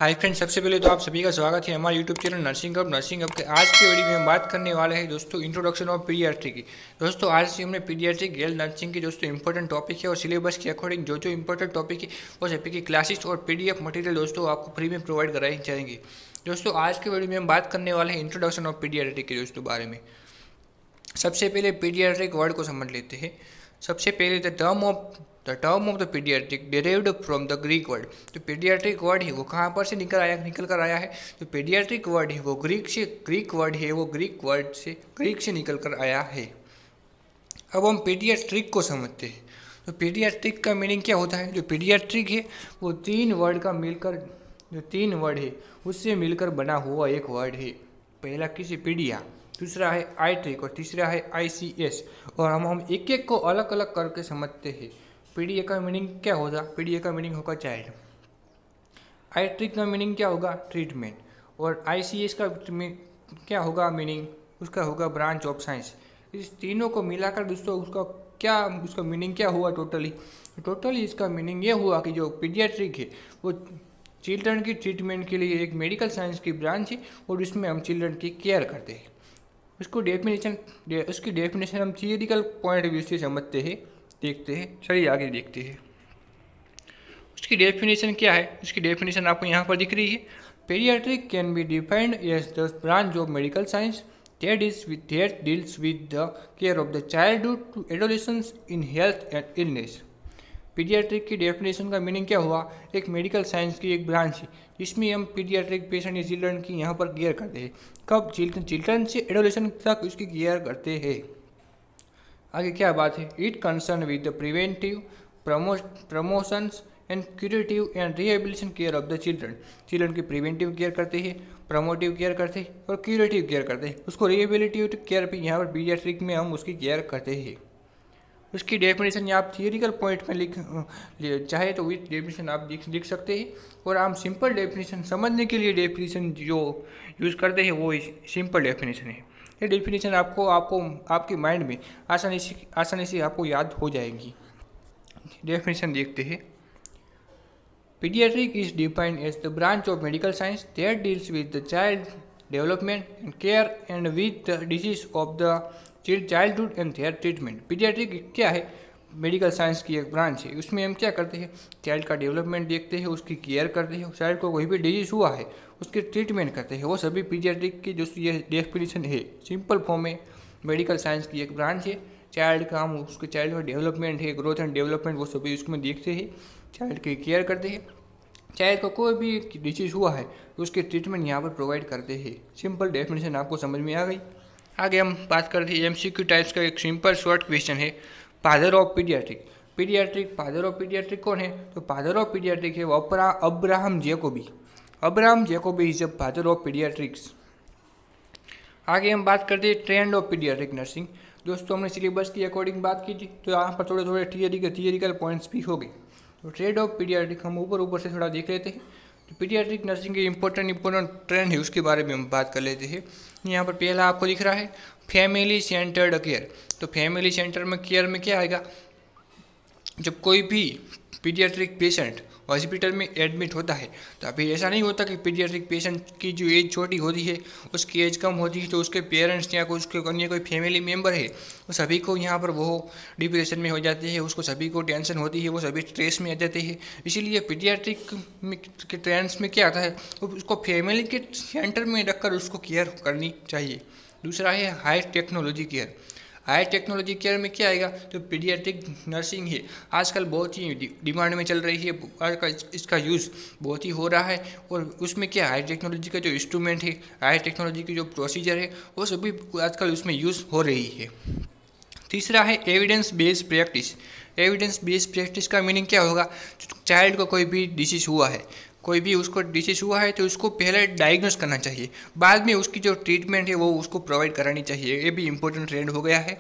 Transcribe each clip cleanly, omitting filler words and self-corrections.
Hi friends, सबसे पहले तो आप सभी का स्वागत है हमारे यूट्यूब चैनल नर्सिंग हब के आज के वीडियो में हम बात करने वाले हैं दोस्तों इंट्रोडक्शन ऑफ पीडियाट्री की। दोस्तों आज से हमने पीडियाट्रिक हेल्थ नर्सिंग की दोस्तों इंपॉर्टेंट टॉपिक है और सिलेबस के अकॉर्डिंग जो इंपॉर्टेंट टॉपिक है वो सभी की क्लासेस और पीडीएफ मटेरियल दोस्तों आपको फ्री में प्रोवाइड कराई जाएंगे। दोस्तों आज के वीडियो में हम बात करने वाले हैं इंट्रोडक्शन ऑफ पीडियाट्री के दोस्तों बारे में। सबसे पहले पीडियाट्रिक वर्ड को समझ लेते हैं। सबसे पहले the term of the paediatric derived from the Greek word. तो पीडियाट्रिक वर्ड है वो कहाँ पर से निकल कर आया है। तो पीडियाट्रिक वर्ड है वो ग्रीक वर्ड से निकल कर आया है। अब हम पीडियाट्रिक को समझते हैं। तो पीडियाट्रिक का मीनिंग क्या होता है। जो पीडियाट्रिक है वो तीन वर्ड है उससे मिलकर बना हुआ एक वर्ड है। पहला किसी पीडिया, दूसरा है आईट्रिक और तीसरा है ICS। और हम एक एक को अलग अलग करके समझते हैं। पीडिया का मीनिंग क्या होगा। पीडिया का मीनिंग होगा चाइल्ड। आईट्रिक का मीनिंग क्या होगा, ट्रीटमेंट। और ICS का क्या होगा मीनिंग, उसका होगा ब्रांच ऑफ साइंस। इस तीनों को मिलाकर दोस्तों उसका मीनिंग क्या हुआ टोटली इसका मीनिंग ये हुआ कि जो पीडियाट्रिक है वो चिल्ड्रन की ट्रीटमेंट के लिए एक मेडिकल साइंस की ब्रांच है और इसमें हम चिल्ड्रन की केयर करते हैं। उसकी डेफिनेशन हम थियोरिटिकल पॉइंट ऑफ व्यू से समझते हैं, देखते हैं। चलिए आगे देखते हैं उसकी डेफिनेशन क्या है। उसकी डेफिनेशन आपको यहाँ पर दिख रही है। Paediatric can be defined as the branch of medical science that deals with the care of the childhood to adolescence in health and illness। Paediatric की डेफिनेशन का मीनिंग क्या हुआ, एक मेडिकल साइंस की एक ब्रांच है जिसमें हम पीडियाट्रिक पेशेंट या चिल्ड्रन की यहाँ पर केयर करते हैं। कब, चिल्ड्रन से एडोलेशन तक उसकी केयर करते हैं। आगे क्या बात है, it concern with the preventive promotions and curative and rehabilitation care of the children की प्रिवेंटिव केयर करते हैं, प्रमोटिव केयर करते हैं और क्यूरेटिव केयर करते हैं। उसको रिहेबिलिटिव केयर भी यहाँ पर पीडियाट्रिक में हम उसकी केयर करते हैं। उसकी डेफिनेशन आप थियोरिकल पॉइंट में चाहे तो विथ डेफिनेशन आप लिख सकते हैं। और हम सिंपल डेफिनेशन समझने के लिए डेफिनेशन जो यूज़ करते हैं वो सिंपल डेफिनेशन है। ये डेफिनेशन आपको आपके माइंड में आसानी से आपको याद हो जाएगी। डेफिनेशन देखते हैं। Pediatric is defined as the branch of medical science that deals with the child development and care and with the disease of the childhood and their treatment। Pediatric क्या है, मेडिकल साइंस की एक branch है। उसमें हम क्या करते हैं, चाइल्ड का डेवलपमेंट देखते हैं, उसकी केयर करते हैं। चाइल्ड को कोई भी डिजीज हुआ है उसके ट्रीटमेंट करते हैं। वो सभी पीडियाट्रिक की जो ये डेफिनेशन है सिंपल फॉर्म में मेडिकल साइंस की एक ब्रांच है। चाइल्ड का हम उसके चाइल्ड का डेवलपमेंट है, ग्रोथ एंड डेवलपमेंट वो सभी उसमें देखते हैं, चाइल्ड की केयर करते हैं। चाइल्ड को कोई भी डिजीज हुआ है तो उसके ट्रीटमेंट यहाँ पर प्रोवाइड करते हैं। सिंपल डेफिनेशन आपको समझ में आ गई। आगे हम बात करते हैं MCQ टाइप्स का एक सिंपल शॉर्ट क्वेश्चन है, father of paediatric father of paediatric कौन है। तो फादर ऑफ पीडियाट्रिक है वो Abraham Jacobi is the father of paediatrics. आगे हम बात करते हैं ट्रेंड ऑफ पीडियाट्रिक नर्सिंग। दोस्तों हमने सिलेबस की अकॉर्डिंग बात की थी तो यहाँ पर थोड़े थियोरिकल पॉइंट्स भी हो गए। तो ट्रेड ऑफ पीडियाट्रिक हम ऊपर से थोड़ा देख लेते हैं। तो पीडियाट्रिक नर्सिंग के इंपॉर्टेंट ट्रेंड है उसके बारे में हम बात कर लेते हैं। यहाँ पर पहला आपको दिख रहा है फैमिली सेंटर्ड केयर। तो फैमिली सेंटर में केयर में क्या आएगा, जब कोई भी पीडियाट्रिक पेशेंट हॉस्पिटल में एडमिट होता है तो अभी ऐसा नहीं होता कि पीडियाट्रिक पेशेंट की जो एज छोटी होती है, उसकी एज कम होती है तो उसके पेरेंट्स या उसके अन्य कोई फैमिली मेम्बर है वो सभी को यहाँ पर वो डिप्रेशन में हो जाते हैं, उसको सभी को टेंशन होती है, वो सभी स्ट्रेस में आ जाते हैं। इसीलिए पीडियाट्रिक के ट्रेंड्स में क्या आता है, उसको फैमिली के सेंटर में रखकर उसको केयर करनी चाहिए। दूसरा है high technology care. High technology care में क्या आएगा, तो पीडियाट्रिक नर्सिंग है आजकल बहुत ही डिमांड में चल रही है। आजकल इसका यूज़ बहुत ही हो रहा है और उसमें क्या हाई टेक्नोलॉजी का जो इंस्ट्रूमेंट है, हाई टेक्नोलॉजी की जो प्रोसीजर है वो सभी आजकल उसमें यूज़ हो रही है। तीसरा है evidence based practice. Evidence based practice का मीनिंग क्या होगा, चाइल्ड को कोई भी डिसीज हुआ है तो उसको पहले डायग्नोस करना चाहिए, बाद में उसकी जो ट्रीटमेंट है वो उसको प्रोवाइड करानी चाहिए। ये भी इंपॉर्टेंट ट्रेंड हो गया है।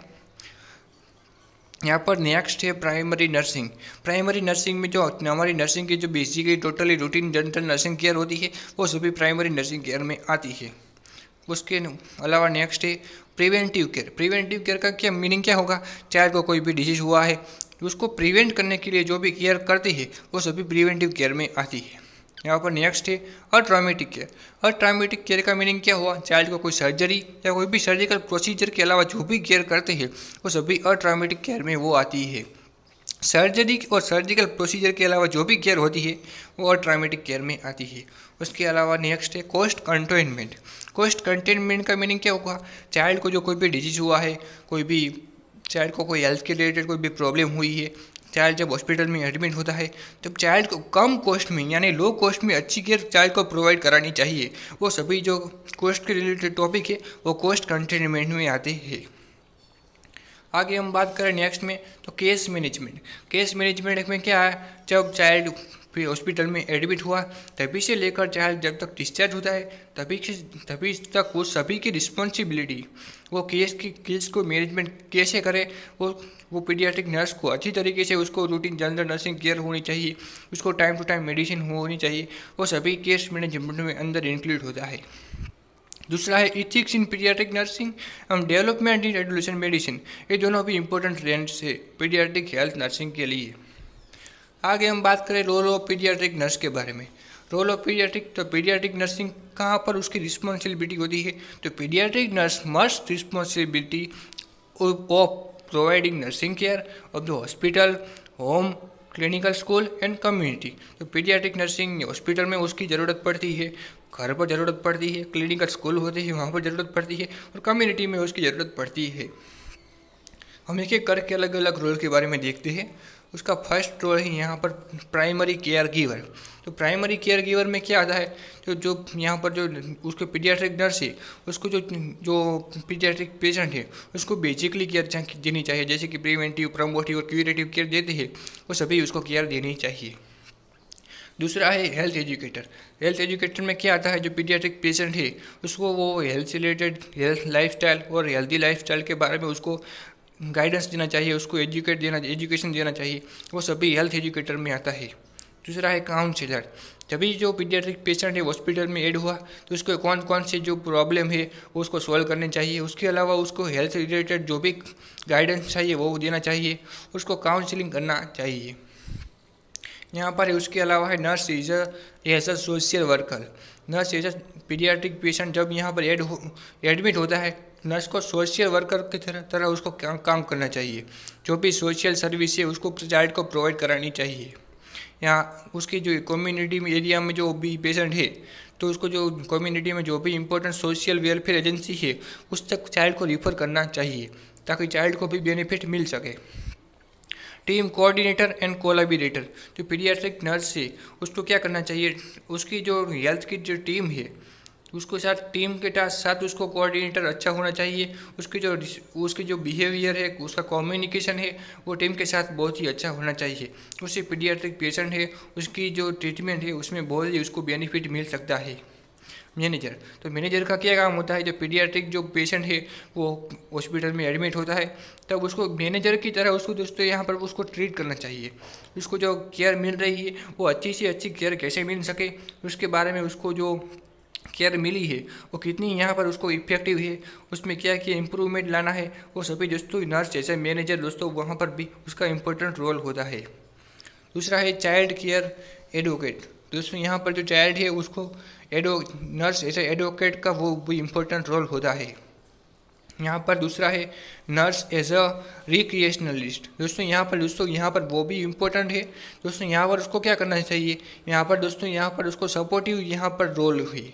यहाँ पर नेक्स्ट है प्राइमरी नर्सिंग। प्राइमरी नर्सिंग में जो हमारी नर्सिंग की जो basically totally routine general nursing care होती है वो सभी प्राइमरी नर्सिंग केयर में आती है। उसके अलावा नेक्स्ट है प्रिवेंटिव केयर। प्रिवेंटिव केयर का क्या मीनिंग क्या होगा, चाइल्ड को कोई भी डिजीज हुआ है उसको प्रिवेंट करने के लिए जो भी केयर करती है वो सभी प्रिवेंटिव केयर में आती है। यहाँ पर नेक्स्ट है अट्रॉमेटिक केयर। अट्रॉमेटिक केयर का मीनिंग क्या हुआ? चाइल्ड को कोई सर्जरी या कोई भी सर्जिकल प्रोसीजर के अलावा जो भी केयर करते हैं वो सभी अट्रॉमेटिक केयर में वो आती है। सर्जरी और सर्जिकल प्रोसीजर के अलावा जो भी केयर होती है वो अट्रॉमेटिक केयर में आती है। उसके अलावा नेक्स्ट है कॉस्ट कंटेनमेंट। कॉस्ट कंटेनमेंट का मीनिंग क्या होगा? चाइल्ड को जो कोई भी डिजीज हुआ है, कोई भी चाइल्ड को कोई हेल्थ के रिलेटेड कोई भी प्रॉब्लम हुई है, चाइल्ड जब हॉस्पिटल में एडमिट होता है तब चाइल्ड को कम कॉस्ट में यानी लो कॉस्ट में अच्छी केयर चाइल्ड को प्रोवाइड करानी चाहिए। वो सभी जो कॉस्ट के रिलेटेड टॉपिक है वो कॉस्ट कंटेनमेंट में आते हैं। आगे हम बात करें नेक्स्ट में तो केस मैनेजमेंट। केस मैनेजमेंट में क्या है? जब चाइल्ड फिर हॉस्पिटल में एडमिट हुआ तभी से लेकर चाइल्ड जब तक डिस्चार्ज होता है तभी तक वो सभी की रिस्पॉन्सिबिलिटी, वो केस को मैनेजमेंट कैसे करे, वो पीडियाट्रिक नर्स को अच्छी तरीके से उसको रूटीन जनरल नर्सिंग केयर होनी चाहिए, उसको टाइम टू टाइम मेडिसिन होनी चाहिए, वो सभी केस मैनेजमेंट में अंदर इंक्लूड होता है। दूसरा है ethics in paediatric nursing and development in adolescent medicine. ये दोनों भी इंपॉर्टेंट ट्रेंड्स है पीडियाट्रिक हेल्थ नर्सिंग के लिए। आगे हम बात करें रोल ऑफ पीडियाट्रिक नर्स के बारे में। रोल ऑफ पीडियाट्रिक, तो पीडियाट्रिक नर्सिंग कहाँ पर उसकी रिस्पॉन्सिबिलिटी होती है? तो paediatric nurse must responsibility of providing nursing care of the hospital, home, clinical, school and community. तो पीडियाट्रिक नर्सिंग हॉस्पिटल में उसकी ज़रूरत पड़ती है, घर पर ज़रूरत पड़ती है, क्लिनिकल स्कूल होते हैं वहाँ पर ज़रूरत पड़ती है और कम्युनिटी में उसकी ज़रूरत पड़ती है। हम एक एक करके अलग अलग रोल के बारे में देखते हैं। उसका फर्स्ट रोल है यहाँ पर प्राइमरी केयर गिवर। तो प्राइमरी केयर गिवर में क्या आता है? तो जो यहाँ पर जो उसके पीडियाट्रिक नर्स है उसको जो पीडियाट्रिक पेशेंट है उसको बेसिकली केयर देनी चाहिए, जैसे कि प्रिवेंटिव, प्रमोटिव और क्यूरेटिव केयर देते हैं वो सभी उसको केयर देनी चाहिए। दूसरा है हेल्थ एजुकेटर। हेल्थ एजुकेटर में क्या आता है? जो पीडियाट्रिक पेशेंट है उसको वो हेल्थ से रिलेटेड हेल्थ लाइफस्टाइल और हेल्दी लाइफस्टाइल के बारे में उसको गाइडेंस देना चाहिए, उसको एजुकेशन देना चाहिए, वो सभी हेल्थ एजुकेटर में आता है। दूसरा है काउंसलर। जब जो पीडियाट्रिक पेशेंट है हॉस्पिटल में ऐड हुआ तो उसको कौन कौन से जो प्रॉब्लम है वो उसको सॉल्व करने चाहिए, उसके अलावा उसको हेल्थ रिलेटेड जो भी गाइडेंस चाहिए वो देना चाहिए, उसको काउंसलिंग करना चाहिए। यहाँ पर उसके अलावा है nurse as a social worker. Nurse as a paediatric patient जब यहाँ पर एडमिट होता है नर्स को सोशल वर्कर की तरह उसको काम करना चाहिए। जो भी सोशल सर्विस है उसको चाइल्ड को प्रोवाइड करानी चाहिए। यहाँ उसकी जो कम्युनिटी में एरिया में जो भी पेशेंट है तो उसको जो कम्युनिटी में जो भी इम्पोर्टेंट सोशल वेलफेयर एजेंसी है उस तक चाइल्ड को रिफ़र करना चाहिए ताकि चाइल्ड को भी बेनिफिट मिल सके। Team coordinator and collaborator. जो पीडियाट्रिक नर्स है उसको क्या करना चाहिए? उसकी जो हेल्थ की जो टीम है उसको साथ टीम के साथ उसको कोऑर्डिनेटर अच्छा होना चाहिए, उसकी जो बिहेवियर है, उसका कम्युनिकेशन है वो टीम के साथ बहुत ही अच्छा होना चाहिए। उससे पीडियाट्रिक पेशेंट है उसकी जो ट्रीटमेंट है उसमें बहुत ही उसको बेनिफिट मिल सकता है। मैनेजर, तो मैनेजर का क्या काम होता है? जो पीडियाट्रिक जो पेशेंट है वो हॉस्पिटल में एडमिट होता है तब उसको मैनेजर की तरह उसको दोस्तों यहाँ पर उसको ट्रीट करना चाहिए। उसको जो केयर मिल रही है वो अच्छी से अच्छी केयर कैसे मिल सके उसके बारे में, उसको जो केयर मिली है वो कितनी यहाँ पर उसको इफेक्टिव है, उसमें क्या क्या इम्प्रूवमेंट लाना है, वो सभी दोस्तों नर्स जैसे मैनेजर दोस्तों वहाँ पर भी उसका इम्पोर्टेंट रोल होता है। दूसरा है चाइल्ड केयर एडवोकेट। दोस्तों यहाँ पर जो चाइल्ड है उसको नर्स ऐसे एडवोकेट का वो भी इम्पोर्टेंट रोल होता है। यहाँ पर दूसरा है नर्स एज अ रिक्रिएशनलिस्ट। दोस्तों यहाँ पर वो भी इम्पोर्टेंट है। दोस्तों यहाँ पर उसको क्या करना चाहिए? यहाँ पर उसको सपोर्टिव यहाँ पर रोल हुई।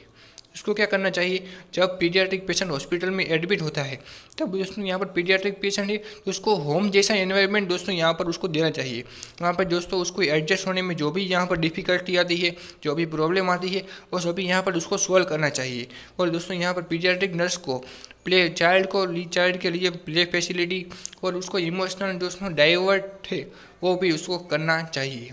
उसको क्या करना चाहिए? जब पीडियाट्रिक पेशेंट हॉस्पिटल में एडमिट होता है तब दोस्तों यहाँ पर पीडियाट्रिक पेशेंट है तो उसको होम जैसा एनवायरनमेंट दोस्तों यहाँ पर उसको देना चाहिए। वहाँ पर दोस्तों उसको एडजस्ट होने में जो भी यहाँ पर डिफ़िकल्टी आती है, जो भी प्रॉब्लम आती है वो सभी यहाँ पर उसको सॉल्व करना चाहिए। और दोस्तों यहाँ पर पीडियाट्रिक नर्स को चाइल्ड के लिए प्ले फैसिलिटी और उसको इमोशनल दोस्तों डाइवर्ट है वो भी उसको करना चाहिए।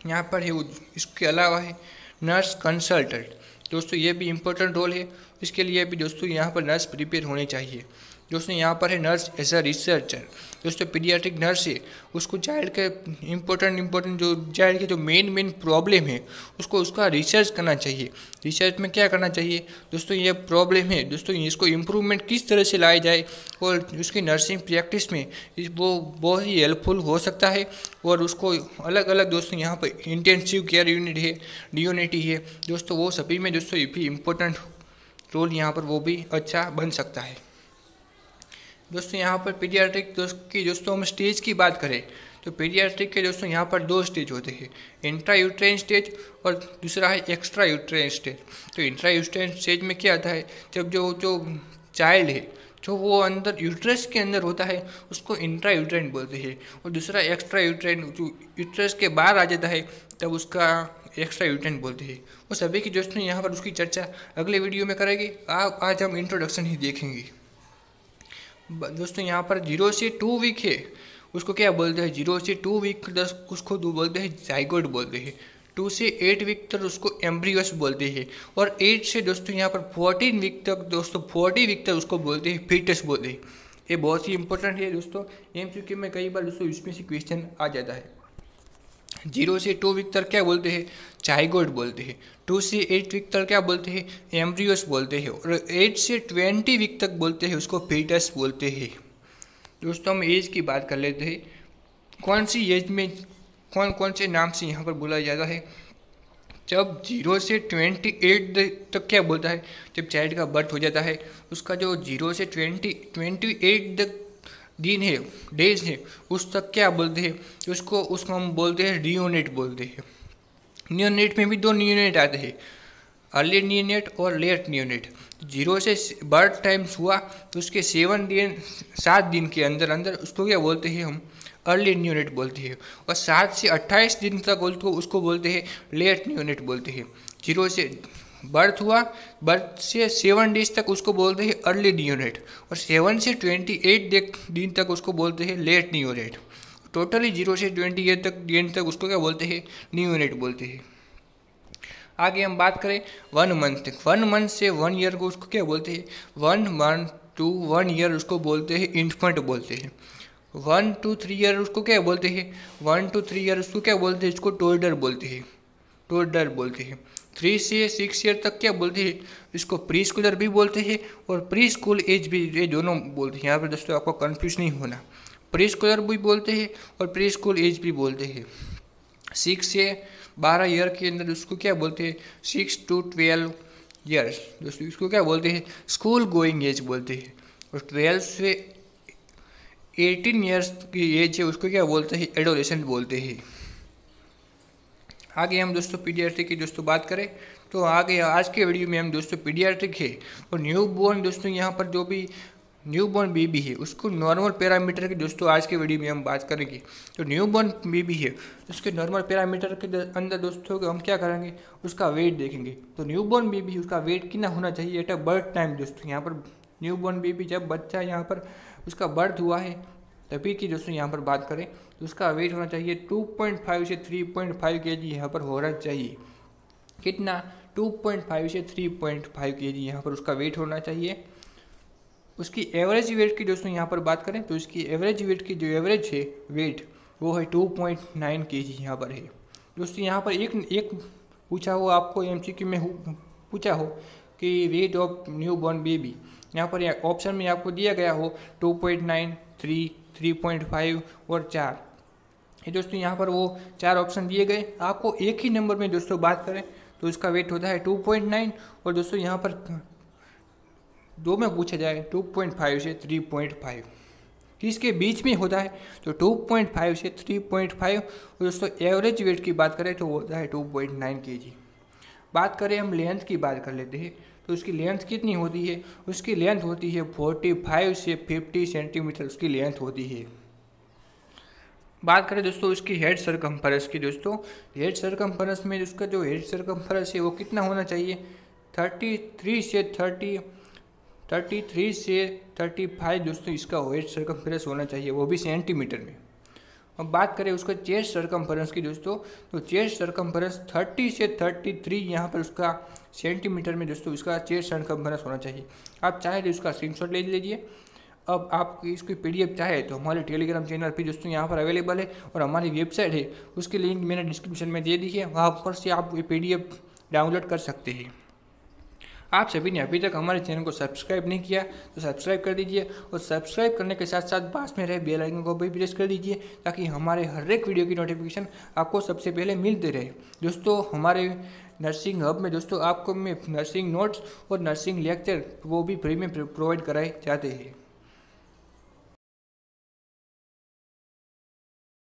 यहाँ पर है इसके अलावा है नर्स कंसल्टेंट। दोस्तों ये भी इम्पोर्टेंट रोल है, इसके लिए भी दोस्तों यहाँ पर नर्स प्रिपेयर होनी चाहिए। दोस्तों यहाँ पर है नर्स एज अ रिसर्चर। दोस्तों पीडियाट्रिक नर्स है, उसको चाइल्ड के इम्पोर्टेंट जो चाइल्ड के जो मेन प्रॉब्लम है उसको उसका रिसर्च करना चाहिए। रिसर्च में क्या करना चाहिए दोस्तों, ये प्रॉब्लम है दोस्तों, इसको इम्प्रूवमेंट किस तरह से लाया जाए और उसकी नर्सिंग प्रैक्टिस में वो बहुत ही हेल्पफुल हो सकता है। और उसको अलग अलग दोस्तों यहाँ पर इंटेंसिव केयर यूनिट है, DONT है दोस्तों, वो सभी में दोस्तों ये भी इम्पोर्टेंट रोल यहाँ पर वो भी अच्छा बन सकता है। दोस्तों यहाँ पर पीडियाट्रिक दोस्तों हम स्टेज की बात करें तो पीडियाट्रिक के दोस्तों यहाँ पर 2 स्टेज होते हैं, इंट्रा यूट्राइन स्टेज और दूसरा है एक्स्ट्रा यूट्राइन स्टेज। तो इंट्रा यूट्राइन स्टेज में क्या आता है, जब जो चाइल्ड है जो वो अंदर यूट्रस के अंदर होता है उसको इंट्रा यूट्राइन बोलते हैं, और दूसरा एक्स्ट्रा यूट्राइन जो यूट्रस के बाहर आ जाता है तब उसका एक्स्ट्रा यूट्राइन बोलते हैं। वो सभी की दोस्तों यहाँ पर उसकी चर्चा अगले वीडियो में करेंगे। आज हम इंट्रोडक्शन ही देखेंगे। दोस्तों यहाँ पर 0 से 2 वीक है, उसको क्या बोलते हैं, 0 से 2 वीक उसको बोलते हैं जाइगोट बोलते हैं। 2 से 8 वीक तक उसको एम्ब्रियस बोलते हैं, और 8 से दोस्तों यहाँ पर 14 वीक तक दोस्तों 40 वीक तक उसको बोलते हैं फीटस बोलते हैं। ये बहुत ही इंपॉर्टेंट है दोस्तों, MCQ में कई बार दोस्तों इसमें से क्वेश्चन आ जाता है। 0 से 2 वीक तक क्या बोलते हैं, जाइगोट बोलते हैं। 2 से 8 वीक तक क्या बोलते हैं, एम्ब्रियस बोलते हैं, और 8 से 20 वीक तक बोलते हैं उसको फीटस बोलते हैं। दोस्तों हम एज की बात कर लेते हैं, कौन सी एज में कौन से नाम से यहाँ पर बोला जाता है। जब 0 से 28 तक क्या बोलता है, जब चाइल्ड का बर्थ हो जाता है उसका जो 0 से 28 तक दिन है, डेज है, उस तक क्या बोलते हैं, उसको हम बोलते हैं नियोनेट बोलते हैं। नियोनेट में भी 2 नियोनेट आते हैं, अर्ली नियोनेट और लेट नियोनेट। 0 से बर्थ टाइम्स हुआ तो उसके 7 दिन के अंदर उसको क्या बोलते हैं, हम अर्ली नियोनेट बोलते हैं, और 7 से 28 दिन तक उसको बोलते हैं लेट नियोनेट बोलते हैं। 0 से बर्थ हुआ, बर्थ से 7 डेज तक उसको बोलते हैं अर्ली नियोनेट, और 7 से 28 दिन तक उसको बोलते हैं लेट नियोनेट। टोटली 0 से 28 दिन तक उसको क्या बोलते हैं, नियोनेट बोलते हैं। आगे हम बात करें 1 मंथ तक, 1 मंथ से 1 ईयर को उसको क्या बोलते हैं, 1 मंथ टू 1 ईयर उसको बोलते हैं इन्फेंट बोलते हैं। 1 to 3 ईयर उसको क्या बोलते हैं, 1 to 3 ईयर उसको क्या बोलते हैं, इसको टोडर बोलते हैं, टोडर बोलते हैं। 3 से 6 ईयर तक क्या बोलते हैं, इसको प्री स्कूलर भी बोलते हैं और प्री स्कूल एज भी, ये दोनों बोलते हैं। यहाँ पर दोस्तों आपको कंफ्यूज नहीं होना, प्री स्कूलर भी बोलते हैं और प्री स्कूल एज भी बोलते हैं। 6 से 12 ईयर के अंदर उसको क्या बोलते हैं, 6 to 12 ईयर्स दोस्तों इसको क्या बोलते हैं, स्कूल गोइंग एज बोलते हैं। और 12 से 18 ईयर्स की एज है उसको क्या बोलते हैं, एडोलेसेंट बोलते हैं। आगे हम दोस्तों पीडियाट्रिक की दोस्तों बात करें तो आगे आज के वीडियो में हम दोस्तों पीडियाट्रिक है और न्यू बोर्न दोस्तों यहाँ पर जो भी न्यू बॉर्न बेबी है उसको नॉर्मल पैरामीटर की दोस्तों आज के वीडियो में हम बात करेंगे। तो न्यू बॉर्न बेबी है उसके नॉर्मल पैरामीटर के अंदर दोस्तों हम क्या करेंगे, उसका वेट देखेंगे। तो न्यू बॉर्न बेबी उसका वेट कितना होना चाहिए एट अ बर्थ टाइम दोस्तों, यहाँ पर न्यू बॉर्न बेबी जब बच्चा यहाँ पर उसका बर्थ हुआ है तभी की दोस्तों यहाँ पर बात करें तो उसका वेट होना चाहिए 2.5 से 3.5 kg यहाँ पर होना चाहिए। कितना, 2.5 से 3.5 kg यहाँ पर उसका वेट होना चाहिए। उसकी एवरेज वेट की दोस्तों यहाँ पर बात करें तो इसकी एवरेज वेट की जो एवरेज है वेट वो है 2.9 kg यहाँ पर है दोस्तों। यहाँ पर एक पूछा हो आपको MCQ में पूछा हो कि weight of new born baby, यहाँ पर ऑप्शन में आपको दिया गया हो 2.9, 3, 3.5 और 4। ये दोस्तों यहाँ पर वो 4 ऑप्शन दिए गए, आपको एक ही नंबर में दोस्तों बात करें तो इसका वेट होता है 2.9 और दोस्तों यहाँ पर 2 में पूछा जाए 2.5 से 3.5, इसके बीच में होता है तो 2.5 से 3.5 और दोस्तों एवरेज वेट की बात करें तो वो होता है 2.9 kg। बात करें हम लेंथ की बात कर लेते हैं तो उसकी लेंथ कितनी होती है, उसकी लेंथ होती है 45 से 50 सेंटीमीटर उसकी लेंथ होती है। बात करें दोस्तों उसकी हेड सरकम्फरेंस की, दोस्तों हेड सरकम्फरेंस में उसका जो हेड सरकम्फरेंस है वो कितना होना चाहिए, 33 से 35 दोस्तों इसका हेड सरकम्फरेंस होना चाहिए, वो भी सेंटीमीटर में। अब बात करें उसका चेस्ट सरकम्फरेंस की दोस्तों तो चेस्ट सरकम्फरेंस 30 से 33 यहाँ पर उसका सेंटीमीटर में दोस्तों इसका चेस्ट सरकम्फरेंस होना चाहिए। आप चाहे तो इसका स्क्रीनशॉट ले लीजिए। अब आप इसकी PDF चाहे तो हमारे टेलीग्राम चैनल पे दोस्तों यहाँ पर अवेलेबल है, और हमारी वेबसाइट है उसकी लिंक मैंने डिस्क्रिप्शन में दे दी है, वहाँ पर से आप ये PDF डाउनलोड कर सकते हैं। आप सभी ने अभी तक हमारे चैनल को सब्सक्राइब नहीं किया तो सब्सक्राइब कर दीजिए, और सब्सक्राइब करने के साथ साथ पास में रहे बेल आइकन को भी प्रेस कर दीजिए, ताकि हमारे हर एक वीडियो की नोटिफिकेशन आपको सबसे पहले मिलते रहे। दोस्तों हमारे नर्सिंग हब में दोस्तों आपको में नर्सिंग नोट्स और नर्सिंग लेक्चर वो भी फ्री में प्रोवाइड कराए जाते हैं।